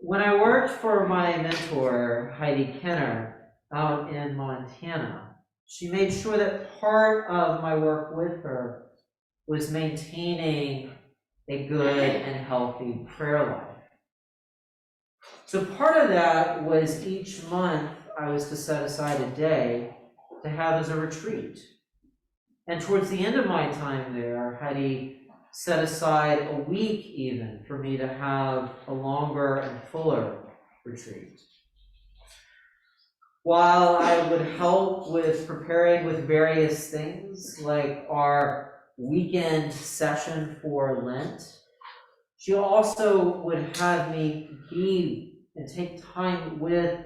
When I worked for my mentor, Heidi Kenner, out in Montana, she made sure that part of my work with her was maintaining a good and healthy prayer life. So part of that was each month I was to set aside a day to have as a retreat. And towards the end of my time there, Heidi set aside a week even for me to have a longer and fuller retreat. While I would help with preparing with various things like our weekend session for Lent, she also would have me be and take time with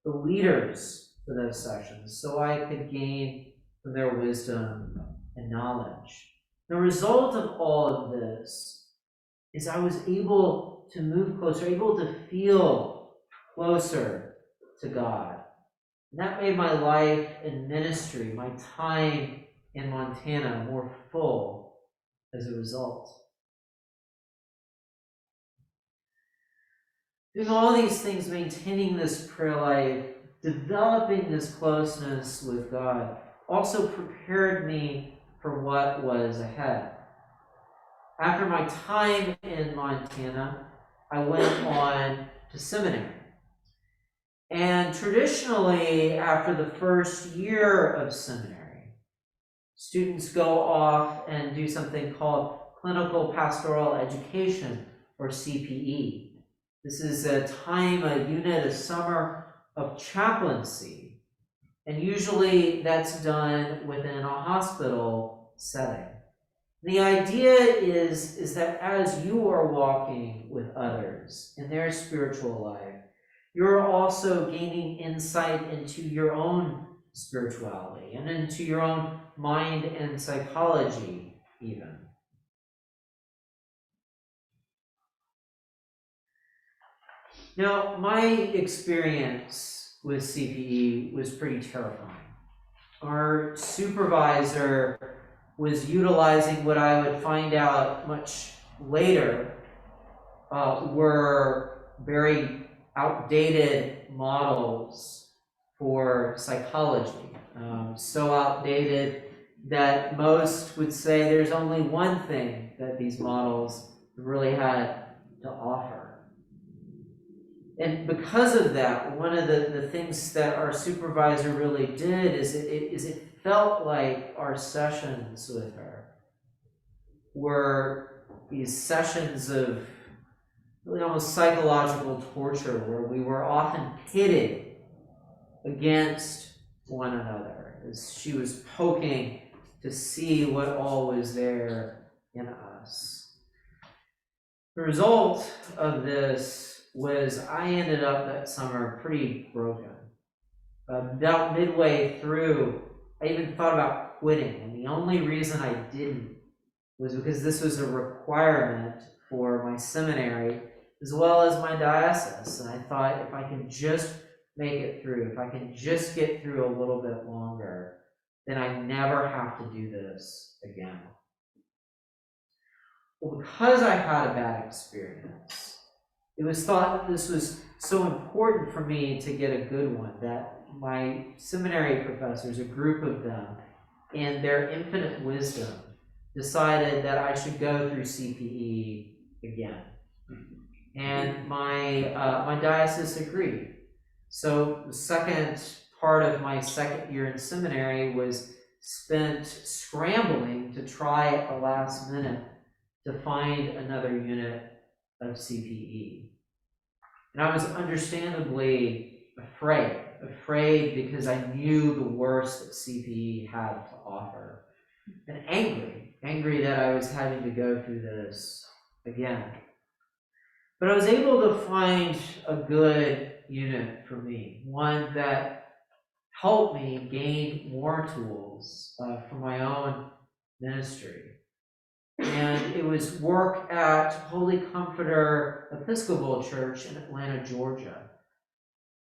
the leaders for those sessions so I could gain from their wisdom and knowledge. The result of all of this is I was able to move closer, able to feel closer to God. And that made my life and ministry, my time in Montana, more full as a result. Doing all these things, maintaining this prayer life, developing this closeness with God, also prepared me for what was ahead. After my time in Montana, I went on to seminary. And traditionally, after the first year of seminary, students go off and do something called Clinical Pastoral Education, or CPE. This is a unit, a summer of chaplaincy. And usually that's done within a hospital setting. The idea is that as you are walking with others in their spiritual life, you're also gaining insight into your own spirituality and into your own mind and psychology, even. Now, my experience with CPE was pretty terrifying. Our supervisor was utilizing what I would find out much later were very outdated models for psychology. So outdated that most would say there's only one thing that these models really had to offer. And because of that, one of the things that our supervisor really did is it felt like our sessions with her were these sessions of really almost psychological torture where we were often pitted against one another as she was poking to see what all was there in us. The result of this was I ended up that summer pretty broken. About midway through, I even thought about quitting, and the only reason I didn't was because this was a requirement for my seminary as well as my diocese, and I thought if I can just make it through, if I can just get through a little bit longer, then I never have to do this again. Well, because I had a bad experience, it was thought that this was so important for me to get a good one that my seminary professors, a group of them, in their infinite wisdom, decided that I should go through CPE again. And my diocese agreed. So the second part of my second year in seminary was spent scrambling to try at the last minute to find another unit of CPE. And I was understandably afraid because I knew the worst that CPE had to offer. And angry that I was having to go through this again. But I was able to find a good unit for me, one that helped me gain more tools for my own ministry. And it was work at Holy Comforter Episcopal Church in Atlanta, Georgia.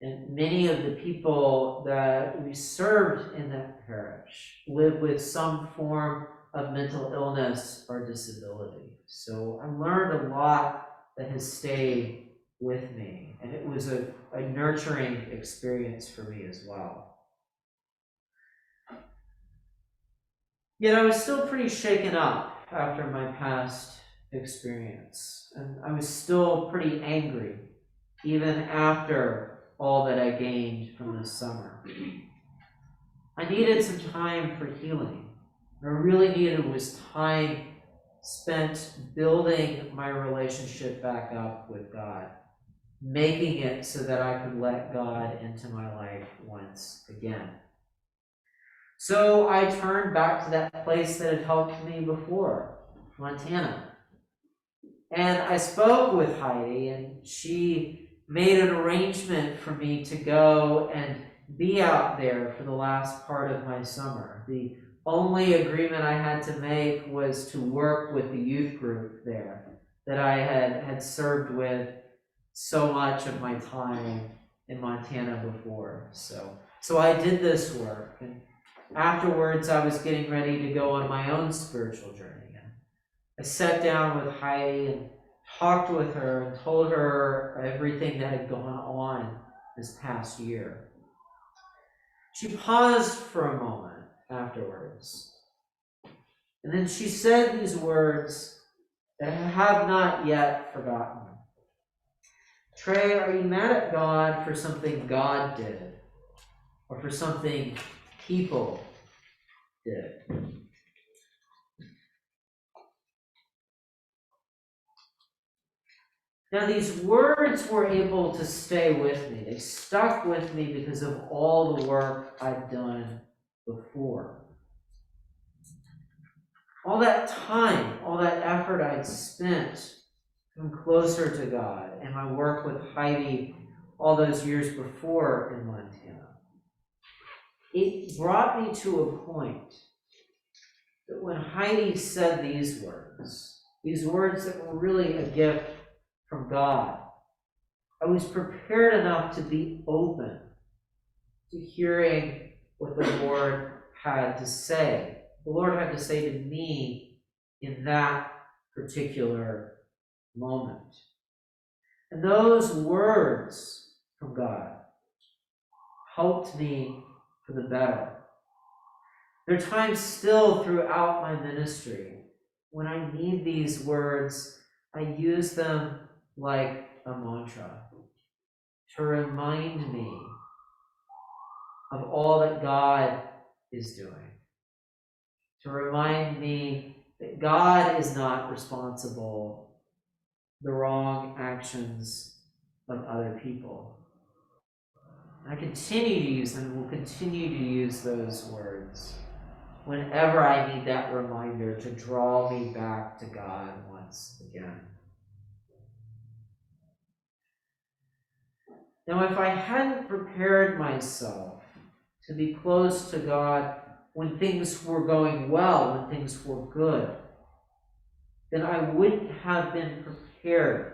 And many of the people that we served in that parish live with some form of mental illness or disability. So I learned a lot that has stayed with me, and it was a nurturing experience for me as well. Yet I was still pretty shaken up after my past experience, and I was still pretty angry even after all that I gained from this summer. I needed some time for healing. What I really needed was time spent building my relationship back up with God, making it so that I could let God into my life once again. So I turned back to that place that had helped me before, Montana. And I spoke with Heidi, and she made an arrangement for me to go and be out there for the last part of my summer. The only agreement I had to make was to work with the youth group there that I had served with so much of my time in Montana before. So I did this work, and afterwards I was getting ready to go on my own spiritual journey. I sat down with Heidi and talked with her and told her everything that had gone on this past year. She paused for a moment afterwards, and then she said these words that I have not yet forgotten. Trey, are you mad at God for something God did, or for something people did? Now, these words were able to stay with me. They stuck with me because of all the work I'd done before. All that time, all that effort I'd spent coming closer to God, and my work with Heidi all those years before in Montana. It brought me to a point that when Heidi said these words that were really a gift from God, I was prepared enough to be open to hearing what the Lord had to say. The Lord had to say to me in that particular moment. And those words from God helped me for the better. There are times still throughout my ministry when I need these words, I use them like a mantra to remind me of all that God is doing, to remind me that God is not responsible for the wrong actions of other people. And I continue to use them and will continue to use those words whenever I need that reminder to draw me back to God once again. Now, if I hadn't prepared myself to be close to God when things were going well, when things were good, then I wouldn't have been prepared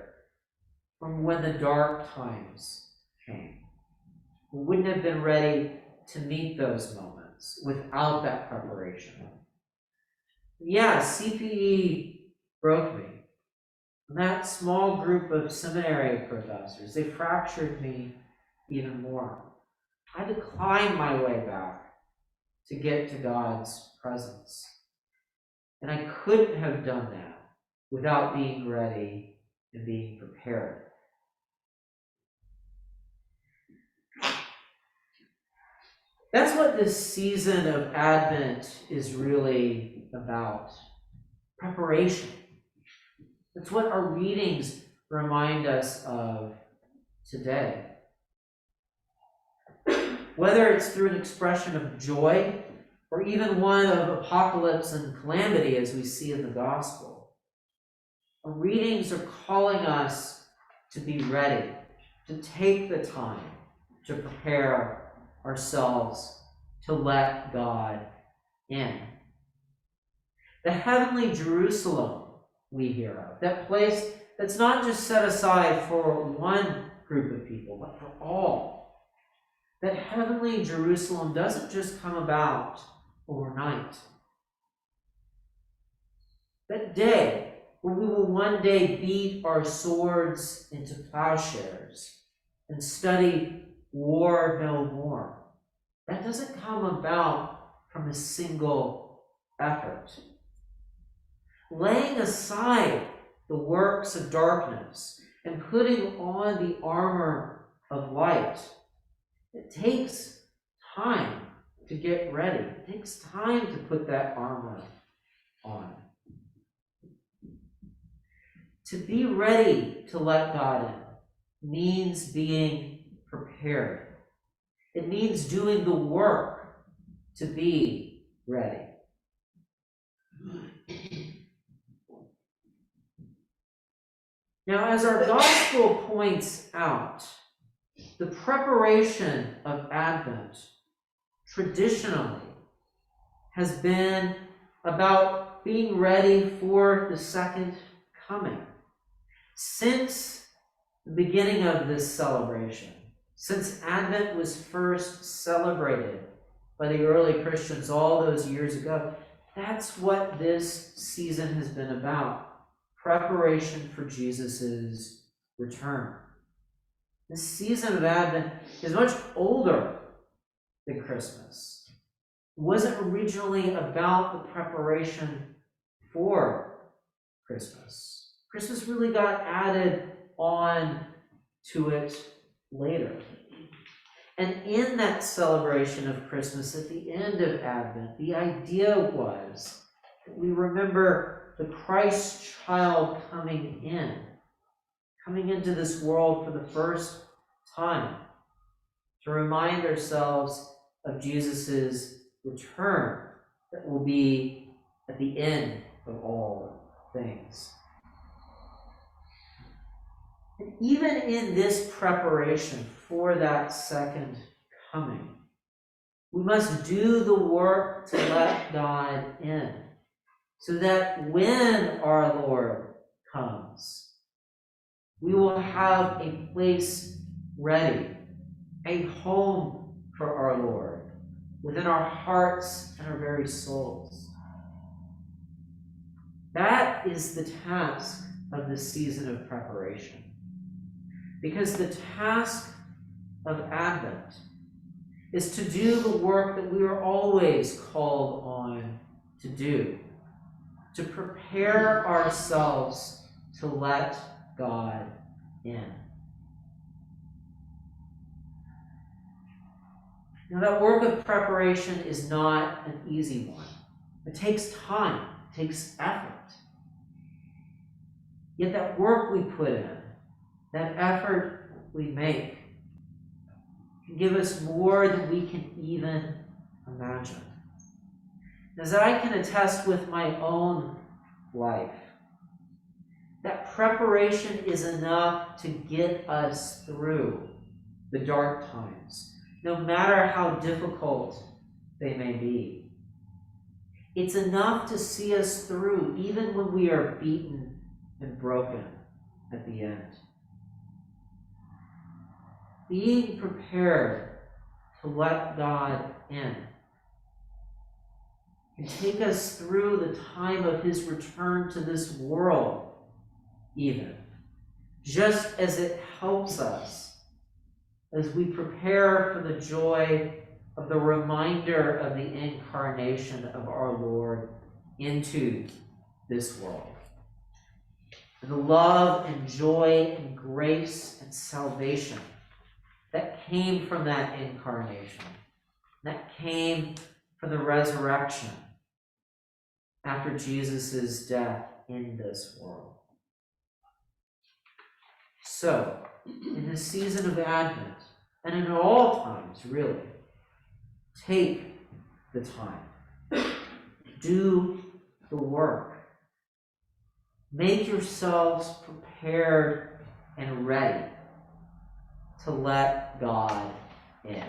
for when the dark times came. I wouldn't have been ready to meet those moments without that preparation. Yeah, CPE broke me. And that small group of seminary professors, they fractured me even more. I had to climb my way back to get to God's presence. And I couldn't have done that without being ready and being prepared. That's what this season of Advent is really about. Preparation. That's what our readings remind us of today. Whether it's through an expression of joy or even one of apocalypse and calamity as we see in the gospel, our readings are calling us to be ready, to take the time to prepare ourselves to let God in. The heavenly Jerusalem we hear of, that place that's not just set aside for one group of people, but for all. That heavenly Jerusalem doesn't just come about overnight. That day where we will one day beat our swords into plowshares and study war no more. That doesn't come about from a single effort. Laying aside the works of darkness and putting on the armor of light, it takes time to get ready. It takes time to put that armor on. To be ready to let God in means being prepared. It means doing the work to be ready. Now, as our gospel points out, the preparation of Advent traditionally has been about being ready for the second coming. Since the beginning of this celebration, since Advent was first celebrated by the early Christians all those years ago, that's what this season has been about. Preparation for Jesus' return. This season of Advent is much older than Christmas. It wasn't originally about the preparation for Christmas. Christmas really got added on to it later. And in that celebration of Christmas at the end of Advent, the idea was that we remember the Christ child coming into this world for the first time, to remind ourselves of Jesus' return that will be at the end of all things. And even in this preparation for that second coming, we must do the work to let God in, so that when our Lord comes, we will have a place ready, a home for our Lord within our hearts and our very souls. That is the task of the season of preparation. Because the task of Advent is to do the work that we are always called on to do, to prepare ourselves to let God in. Now, that work of preparation is not an easy one. It takes time, it takes effort. Yet that work we put in, that effort we make, can give us more than we can even imagine. As I can attest with my own life, that preparation is enough to get us through the dark times, no matter how difficult they may be. It's enough to see us through, even when we are beaten and broken at the end. Being prepared to let God in can take us through the time of his return to this world, even, just as it helps us as we prepare for the joy of the reminder of the incarnation of our Lord into this world. And the love and joy and grace and salvation that came from that incarnation, that came from the resurrection after Jesus' death in this world. So, in the season of Advent, and in all times, really, take the time. Do the work. Make yourselves prepared and ready to let God in.